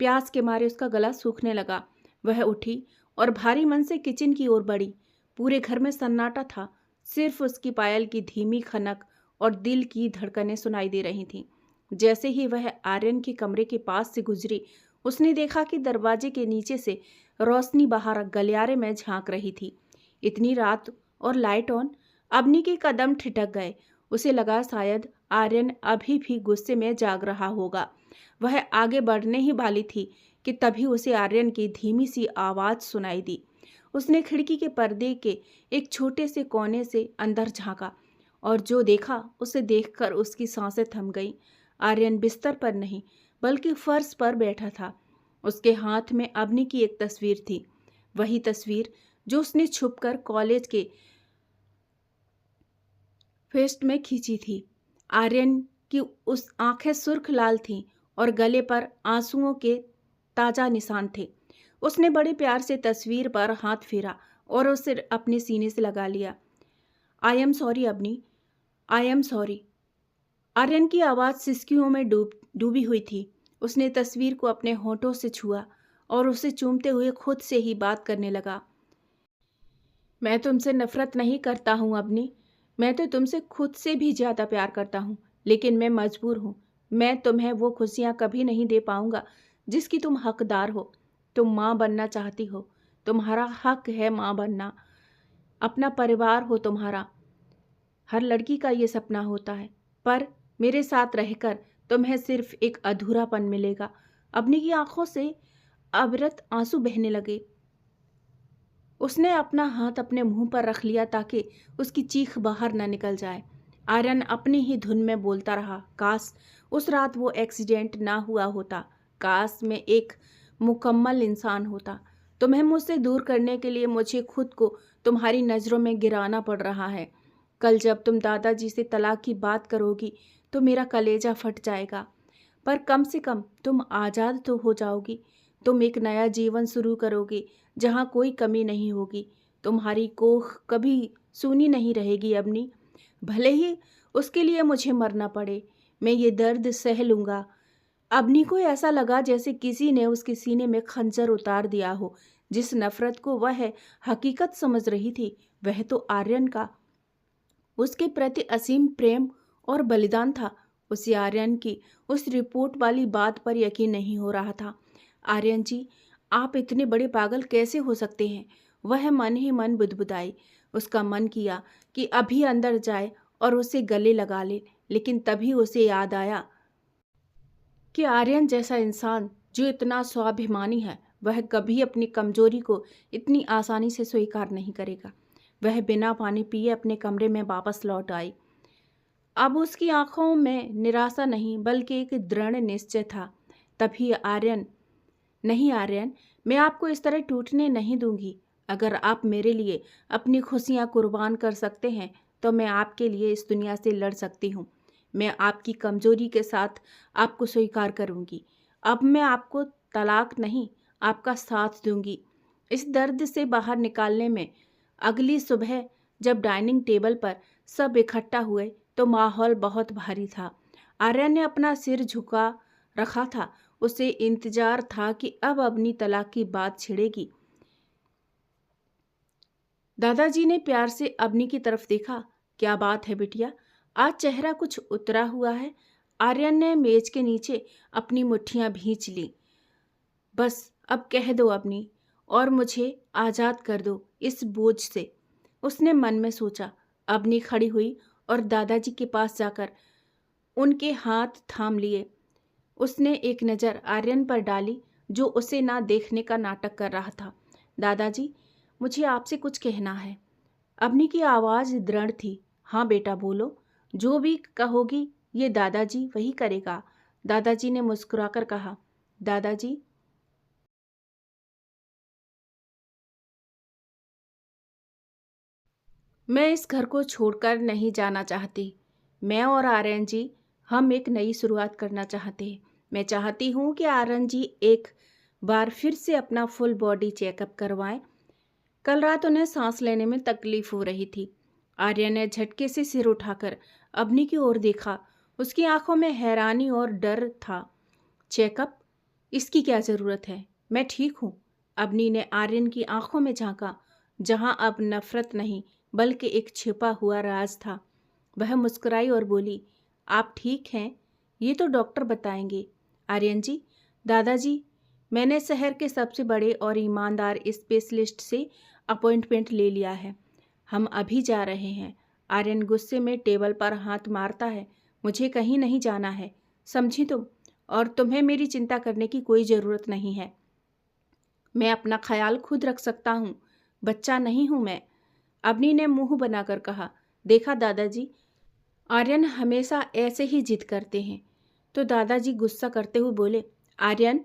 प्यास के मारे उसका गला सूखने लगा। वह उठी और भारी मन से किचन की ओर बढ़ी। पूरे घर में सन्नाटा था, सिर्फ उसकी पायल की धीमी खनक और दिल की धड़कनें सुनाई दे रही थीं। जैसे ही वह आर्यन के कमरे के पास से गुजरी, उसने देखा कि दरवाजे के नीचे से रोशनी बाहर गलियारे में झांक रही थी। इतनी रात और लाइट ऑन। अवनी के कदम ठिठक गए। उसे लगा शायद आर्यन अभी भी गुस्से में जाग रहा होगा। वह आगे बढ़ने ही वाली थी कि तभी उसे आर्यन की धीमी सी आवाज़ सुनाई दी। उसने खिड़की के पर्दे के एक छोटे से कोने से अंदर झांका और जो देखा उसे देखकर उसकी सांसें थम गईं। आर्यन बिस्तर पर नहीं बल्कि फर्श पर बैठा था। उसके हाथ में अवनी की एक तस्वीर थी, वही तस्वीर जो उसने छुपकर कॉलेज के फेस्ट में खींची थी। आर्यन की उस आंखें सुर्ख लाल थीं और गले पर आंसुओं के ताज़ा निशान थे। उसने बड़े प्यार से तस्वीर पर हाथ फेरा और उसे अपने सीने से लगा लिया। I am sorry Avni, I am sorry. Aryan की आवाज़ सिसकियों में डूबी हुई थी। उसने तस्वीर को अपने होठों से छुआ और उसे चूमते हुए खुद से ही बात करने लगा। मैं तुमसे नफरत नहीं करता हूँ अवनी, मैं तो तुमसे खुद से भी ज़्यादा प्यार करता हूँ, लेकिन मैं मजबूर हूँ। मैं तुम्हें वो खुशियाँ कभी नहीं दे पाऊँगा जिसकी तुम हकदार हो। तुम माँ बनना चाहती हो, तुम्हारा हक है माँ बनना, अपना परिवार हो तुम्हारा। हर लड़की का ये सपना होता है, पर मेरे साथ रहकर तुम्हें सिर्फ एक अधूरापन मिलेगा। अवनी की आंखों से अविरत आंसू बहने लगे। उसने अपना हाथ अपने मुंह पर रख लिया ताकि उसकी चीख बाहर न निकल जाए। आर्यन अपनी ही धुन में बोलता रहा, काश उस रात वो एक्सीडेंट ना हुआ होता, काश मैं एक मुकम्मल इंसान होता। तुम्हें मुझसे दूर करने के लिए मुझे खुद को तुम्हारी नज़रों में गिराना पड़ रहा है। कल जब तुम दादाजी से तलाक की बात करोगी तो मेरा कलेजा फट जाएगा, पर कम से कम तुम आज़ाद तो हो जाओगी। तुम एक नया जीवन शुरू करोगी जहाँ कोई कमी नहीं होगी। तुम्हारी कोख कभी सूनी नहीं रहेगी अवनी। भले ही उसके लिए मुझे मरना पड़े, मैं ये दर्द सह लूँगा। अवनी को ऐसा लगा जैसे किसी ने उसके सीने में खंजर उतार दिया हो। जिस नफरत को वह हकीकत समझ रही थी वह तो आर्यन का उसके प्रति असीम प्रेम और बलिदान था। उसे आर्यन की उस रिपोर्ट वाली बात पर यकीन नहीं हो रहा था। आर्यन जी, आप इतने बड़े पागल कैसे हो सकते हैं? वह मन ही मन बुदबुदाई। उसका मन किया कि अभी अंदर जाए और उसे गले लगा ले, लेकिन तभी उसे याद आया कि आर्यन जैसा इंसान जो इतना स्वाभिमानी है वह कभी अपनी कमजोरी को इतनी आसानी से स्वीकार नहीं करेगा। वह बिना पानी पिए अपने कमरे में वापस लौट आई। अब उसकी आंखों में निराशा नहीं बल्कि एक दृढ़ निश्चय था। तभी आर्यन, नहीं आर्यन, मैं आपको इस तरह टूटने नहीं दूंगी। अगर आप मेरे लिए अपनी खुशियां कुर्बान कर सकते हैं तो मैं आपके लिए इस दुनिया से लड़ सकती हूँ। मैं आपकी कमजोरी के साथ आपको स्वीकार करूँगी। अब मैं आपको तलाक नहीं, आपका साथ दूंगी। इस दर्द से बाहर निकालने में अगली सुबह जब डाइनिंग टेबल पर सब इकट्ठा हुए तो माहौल बहुत भारी था। आर्यन ने अपना सिर झुका रखा था। उसे इंतजार था कि अब अपनी तलाक की बात छिड़ेगी। दादाजी ने प्यार से अवनी की तरफ देखा। क्या बात है बिटिया, आज चेहरा कुछ उतरा हुआ है। आर्यन ने मेज के नीचे अपनी मुट्ठियां भींच ली। बस अब कह दो अवनी, और मुझे आज़ाद कर दो इस बोझ से, उसने मन में सोचा। अवनी खड़ी हुई और दादाजी के पास जाकर उनके हाथ थाम लिए। उसने एक नज़र आर्यन पर डाली, जो उसे ना देखने का नाटक कर रहा था। दादाजी, मुझे आपसे कुछ कहना है। अवनी की आवाज़ दृढ़ थी। हाँ बेटा बोलो, जो भी कहोगी ये दादाजी वही करेगा। दादाजी ने मुस्कुराकर कहा। दादाजी, मैं इस घर को छोड़कर नहीं जाना चाहती। मैं और आर्यन जी, हम एक नई शुरुआत करना चाहते हैं। मैं चाहती हूँ कि आर्यन जी एक बार फिर से अपना फुल बॉडी चेकअप करवाएं। कल रात उन्हें सांस लेने में तकलीफ हो रही थी। आर्यन ने झटके से सिर उठाकर अवनी की ओर देखा। उसकी आंखों में हैरानी और डर था। चेकअप? इसकी क्या ज़रूरत है, मैं ठीक हूँ। अवनी ने आर्यन की आंखों में झांका, जहां अब नफरत नहीं बल्कि एक छिपा हुआ राज था। वह मुस्कुराई और बोली, आप ठीक हैं, ये तो डॉक्टर बताएंगे। आर्यन जी, दादाजी, मैंने शहर के सबसे बड़े और ईमानदार स्पेशलिस्ट से अपॉइंटमेंट ले लिया है। हम अभी जा रहे हैं। आर्यन गुस्से में टेबल पर हाथ मारता है। मुझे कहीं नहीं जाना है, समझी तुम? और तुम्हें मेरी चिंता करने की कोई ज़रूरत नहीं है। मैं अपना ख्याल खुद रख सकता हूँ, बच्चा नहीं हूँ मैं। अवनी ने मुंह बनाकर कहा। देखा दादाजी, आर्यन हमेशा ऐसे ही जिद करते हैं। तो दादाजी गुस्सा करते हुए बोले, आर्यन,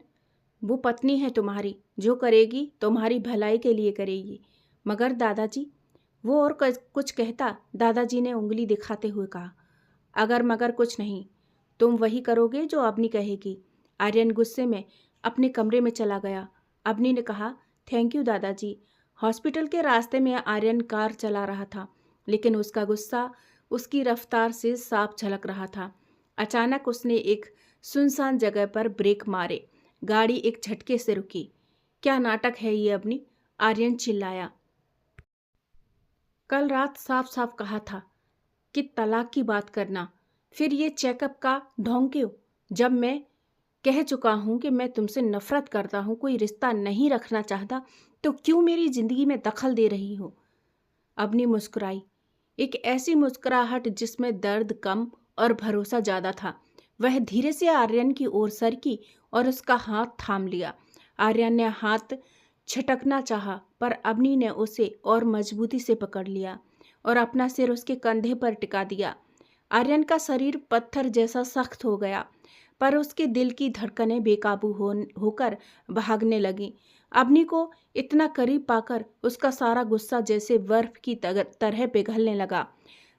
वो पत्नी है तुम्हारी, जो करेगी तुम्हारी भलाई के लिए करेगी। मगर दादाजी, वो और कुछ कहता, दादाजी ने उंगली दिखाते हुए कहा। अगर मगर कुछ नहीं, तुम वही करोगे जो अवनी कहेगी। आर्यन गुस्से में अपने कमरे में चला गया। अवनी ने कहा, थैंक यू दादाजी। हॉस्पिटल के रास्ते में आर्यन कार चला रहा था, लेकिन उसका गुस्सा उसकी रफ्तार से साफ झलक रहा था। अचानक उसने एक सुनसान जगह पर ब्रेक मारे। गाड़ी एक झटके से रुकी। क्या नाटक है ये अवनी, आर्यन चिल्लाया। कल रात साफ साफ कहा था कि तलाक की बात करना, फिर ये चेकअप का ढोंग क्यों? जब मैं कह चुका हूं कि मैं तुमसे नफरत करता हूं, कोई रिश्ता नहीं रखना चाहता, तो क्यों मेरी जिंदगी में दखल दे रही हो? अवनी मुस्कुराई, एक ऐसी मुस्कुराहट जिसमें दर्द कम और भरोसा ज्यादा था। वह धीरे से आर्यन की ओर सरकी और उसका हाथ थाम लिया। आर्यन ने हाथ छटकना चाहा, पर अवनी ने उसे और मजबूती से पकड़ लिया और अपना सिर उसके कंधे पर टिका दिया। आर्यन का शरीर पत्थर जैसा सख्त हो गया, पर उसके दिल की धड़कनें बेकाबू होकर भागने लगीं। अवनी को इतना करीब पाकर उसका सारा गुस्सा जैसे बर्फ की तरह पिघलने लगा।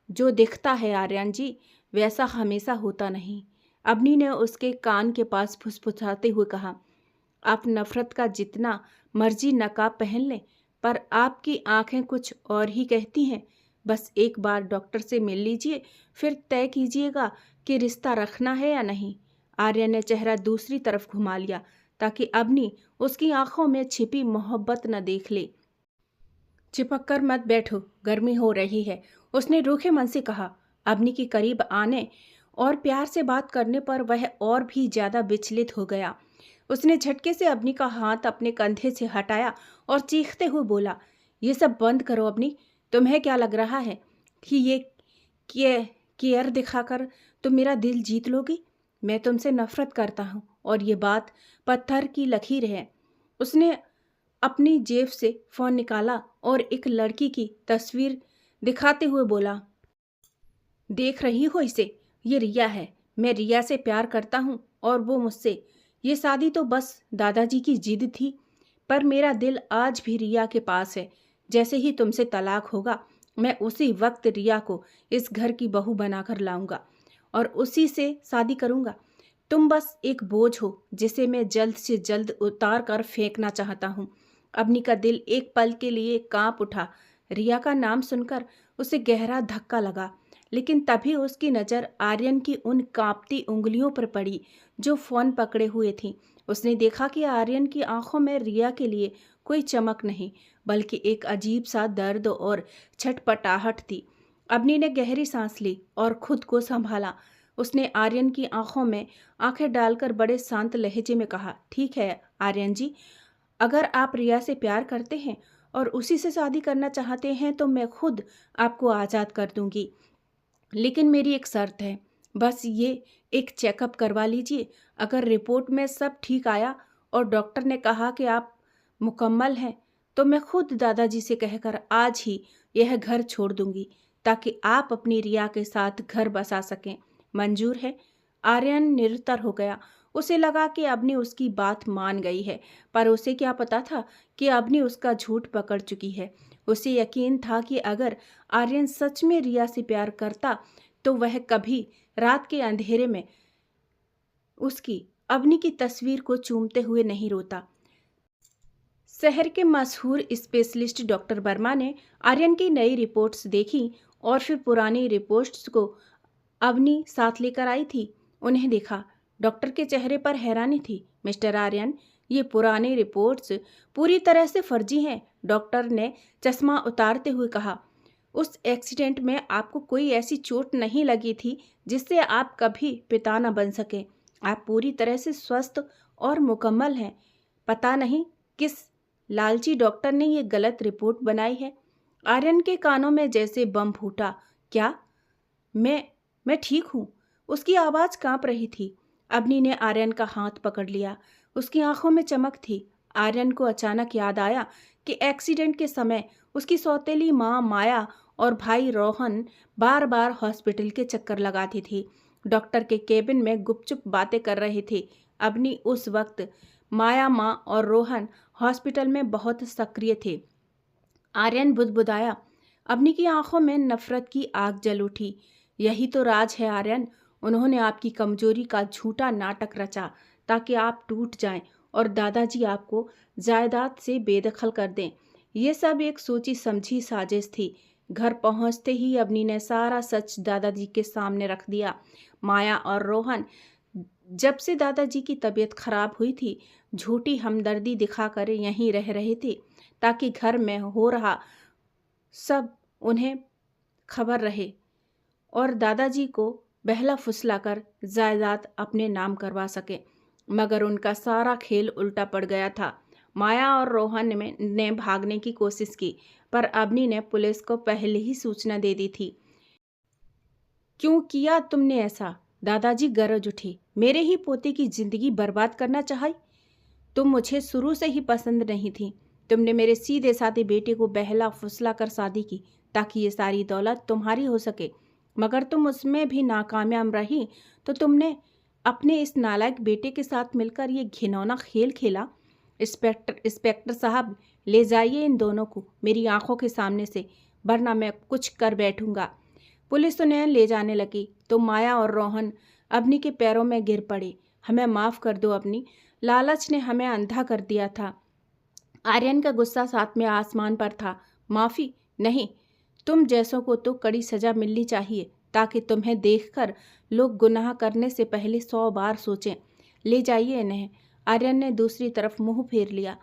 जो दिखता है आर्यन जी, वैसा हमेशा होता नहीं। अवनी ने उसके कान के पास फुसफुसाते हुए कहा, आप नफरत का जितना मर्जी नकाब पहन लें, पर आपकी आंखें कुछ और ही कहती हैं। बस एक बार डॉक्टर से मिल लीजिए, फिर तय कीजिएगा कि रिश्ता रखना है या नहीं। आर्यन ने चेहरा दूसरी तरफ घुमा लिया ताकि अवनी उसकी आंखों में छिपी मोहब्बत न देख ले। चिपक कर मत बैठो, गर्मी हो रही है, उसने रूखे मन से कहा। अवनी के करीब आने और प्यार से बात करने पर वह और भी ज्यादा विचलित हो गया। उसने झटके से अवनी का हाथ अपने कंधे से हटाया और चीखते हुए बोला, ये सब बंद करो अवनी। तुम्हें क्या लग रहा है कि ये केयर दिखाकर तुम मेरा दिल जीत लोगी? मैं तुमसे नफरत करता हूँ और ये बात पत्थर की लकीर है। उसने अपनी जेब से फोन निकाला और एक लड़की की तस्वीर दिखाते हुए बोला, देख रही हो इसे? ये रिया है। मैं रिया से प्यार करता हूँ और वो मुझसे। ये शादी तो बस दादाजी की जिद थी, पर मेरा दिल आज भी रिया के पास है। जैसे ही तुमसे तलाक होगा, मैं उसी वक्त रिया को इस घर की बहू बनाकर लाऊंगा और उसी से शादी करूंगा। तुम बस एक बोझ हो जिसे मैं जल्द से जल्द उतार कर फेंकना चाहता हूँ। अवनी का दिल एक पल के लिए कांप उठा। रिया का नाम सुनकर उसे गहरा धक्का लगा, लेकिन तभी उसकी नज़र आर्यन की उन कांपती उंगलियों पर पड़ी जो फ़ोन पकड़े हुए थीं। उसने देखा कि आर्यन की आंखों में रिया के लिए कोई चमक नहीं, बल्कि एक अजीब सा दर्द और छटपटाहट थी। अवनी ने गहरी सांस ली और खुद को संभाला। उसने आर्यन की आंखों में आंखें डालकर बड़े शांत लहजे में कहा, ठीक है आर्यन जी, अगर आप रिया से प्यार करते हैं और उसी से शादी करना चाहते हैं तो मैं खुद आपको आज़ाद कर दूंगी। लेकिन मेरी एक शर्त है, बस ये एक चेकअप करवा लीजिए। अगर रिपोर्ट में सब ठीक आया और डॉक्टर ने कहा कि आप मुकम्मल हैं, तो मैं खुद दादाजी से कहकर आज ही यह घर छोड़ दूंगी, ताकि आप अपनी रिया के साथ घर बसा सकें। मंजूर है? आर्यन निरुत्तर हो गया। उसे लगा कि अवनी उसकी बात मान गई है, पर उसे क्या पता था कि अवनी उसका झूठ पकड़ चुकी है। उसे यकीन था कि अगर आर्यन सच में रिया से प्यार करता तो वह कभी रात के अंधेरे में उसकी अवनी की तस्वीर को चूमते हुए नहीं रोता। शहर के मशहूर स्पेशलिस्ट डॉक्टर वर्मा ने आर्यन की नई रिपोर्ट्स देखी और फिर पुरानी रिपोर्ट्स को अवनी साथ लेकर आई थी। उन्हें देखा। डॉक्टर के चेहरे पर हैरानी थी। मिस्टर आर्यन, ये पुरानी रिपोर्ट्स पूरी तरह से फर्जी हैं, डॉक्टर ने चश्मा उतारते हुए कहा। उस एक्सीडेंट में आपको कोई ऐसी चोट नहीं लगी थी जिससे आप कभी पिता न बन सके। आप पूरी तरह से स्वस्थ और मुकम्मल हैं। पता नहीं किस लालची डॉक्टर ने ये गलत रिपोर्ट बनाई है। आर्यन के कानों में जैसे बम फूटा। क्या? मैं ठीक हूँ। उसकी आवाज़ कांप रही थी। अवनी ने आर्यन का हाथ पकड़ लिया। उसकी आंखों में चमक थी। आर्यन को अचानक याद आया कि एक्सीडेंट के समय उसकी सौतेली माँ माया और भाई रोहन बार बार हॉस्पिटल के चक्कर लगाती थी, डॉक्टर के केबिन में गुपचुप बातें कर रहे थे। अवनी उस वक्त माया माँ और रोहन हॉस्पिटल में बहुत सक्रिय थे। आर्यन बुदबुदाया। अवनी की आंखों में नफरत की आग जल उठी। यही तो राज है आर्यन। उन्होंने आपकी कमजोरी का झूठा नाटक रचा ताकि आप टूट जाएं और दादाजी आपको जायदाद से बेदखल कर दें। ये सब एक सोची समझी साजिश थी। घर पहुंचते ही अवनी ने सारा सच दादाजी के सामने रख दिया। माया और रोहन जब से दादाजी की तबीयत खराब हुई थी, झूठी हमदर्दी दिखाकर यहीं रह रहे थे ताकि घर में हो रहा सब उन्हें खबर रहे और दादाजी को बहला फुसलाकर जायदाद अपने नाम करवा सके। मगर उनका सारा खेल उल्टा पड़ गया था। माया और रोहन ने भागने की कोशिश की, पर अवनी ने पुलिस को पहले ही सूचना दे दी थी। क्यों किया तुमने ऐसा? दादाजी गरज उठी। मेरे ही पोते की जिंदगी बर्बाद करना चाहिए? तुम मुझे शुरू से ही पसंद नहीं थी। तुमने मेरे सीधे साधे बेटे को बहला फुसला कर शादी की ताकि ये सारी दौलत तुम्हारी हो सके, मगर तुम उसमें भी नाकामयाब रही तो तुमने अपने इस नालायक बेटे के साथ मिलकर ये घिनौना खेल खेला। इंस्पेक्टर साहब, ले जाइए इन दोनों को मेरी आंखों के सामने से, वरना मैं कुछ कर बैठूंगा। पुलिस उन्हें ले जाने लगी तो माया और रोहन अवनी के पैरों में गिर पड़े। हमें माफ़ कर दो अवनी, लालच ने हमें अंधा कर दिया था। आर्यन का गुस्सा साथ में आसमान पर था। माफ़ी नहीं, तुम जैसों को तो कड़ी सज़ा मिलनी चाहिए ताकि तुम्हें देखकर लोग गुनाह करने से पहले 100 बार सोचें। ले जाइए इन्हें। आर्यन ने दूसरी तरफ मुंह फेर लिया।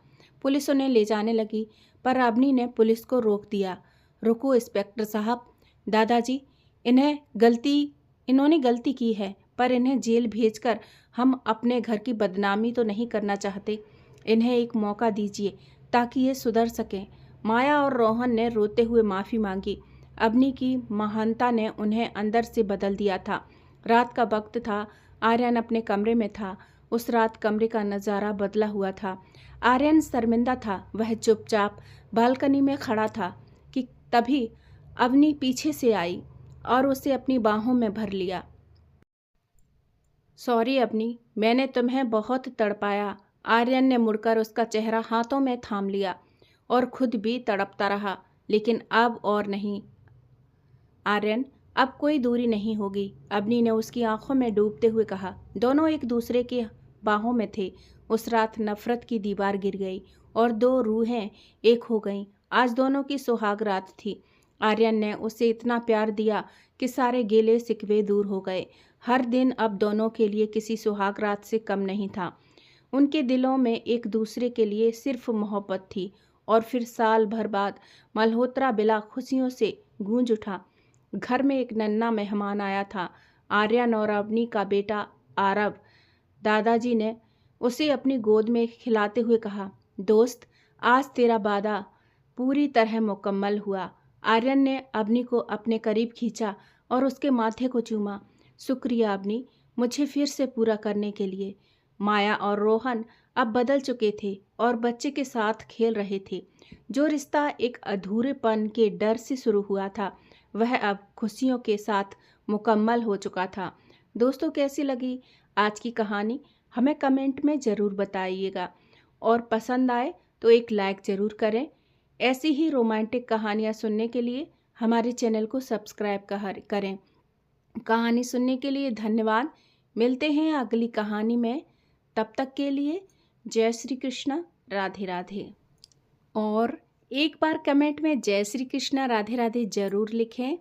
पुलिस उन्हें ले जाने लगी, पर अवनी ने पुलिस को रोक दिया। रुको इंस्पेक्टर साहब, दादाजी इन्होंने गलती की है, पर इन्हें जेल भेजकर हम अपने घर की बदनामी तो नहीं करना चाहते। इन्हें एक मौका दीजिए ताकि ये सुधर सकें। माया और रोहन ने रोते हुए माफ़ी मांगी। अवनी की महानता ने उन्हें अंदर से बदल दिया था। रात का वक्त था। आर्यन अपने कमरे में था। उस रात कमरे का नज़ारा बदला हुआ था। आर्यन शर्मिंदा था। वह चुपचाप बालकनी में खड़ा था कि तभी अवनी पीछे से आई और उसे अपनी बाहों में भर लिया। सॉरी अवनी, मैंने तुम्हें बहुत तड़पाया। आर्यन ने मुड़कर उसका चेहरा हाथों में थाम लिया और खुद भी तड़पता रहा, लेकिन अब और नहीं। आर्यन, अब कोई दूरी नहीं होगी, अवनी ने उसकी आंखों में डूबते हुए कहा। दोनों एक दूसरे की बाहों में थे। उस रात नफरत की दीवार गिर गई और दो रूहें एक हो गईं। आज दोनों की सुहाग रात थी। आर्यन ने उसे इतना प्यार दिया कि सारे गिले शिकवे दूर हो गए। हर दिन अब दोनों के लिए किसी सुहाग रात से कम नहीं था। उनके दिलों में एक दूसरे के लिए सिर्फ मोहब्बत थी। और फिर साल भर बाद मल्होत्रा बिला खुशियों से गूंज उठा। घर में एक नन्हा मेहमान आया था, आर्यन और अवनी का बेटा आरव। दादाजी ने उसे अपनी गोद में खिलाते हुए कहा, दोस्त, आज तेरा वादा पूरी तरह मुकम्मल हुआ। आर्यन ने अवनी को अपने करीब खींचा और उसके माथे को चूमा। शुक्रिया अवनी, मुझे फिर से पूरा करने के लिए। माया और रोहन अब बदल चुके थे और बच्चे के साथ खेल रहे थे। जो रिश्ता एक अधूरेपन के डर से शुरू हुआ था, वह अब खुशियों के साथ मुकम्मल हो चुका था। दोस्तों, कैसी लगी आज की कहानी? हमें कमेंट में ज़रूर बताइएगा और पसंद आए तो एक लाइक ज़रूर करें। ऐसी ही रोमांटिक कहानियाँ सुनने के लिए हमारे चैनल को सब्सक्राइब करें। कहानी सुनने के लिए धन्यवाद। मिलते हैं अगली कहानी में। तब तक के लिए जय श्री कृष्णा, राधे राधे। और एक बार कमेंट में जय श्री कृष्णा राधे राधे ज़रूर लिखें।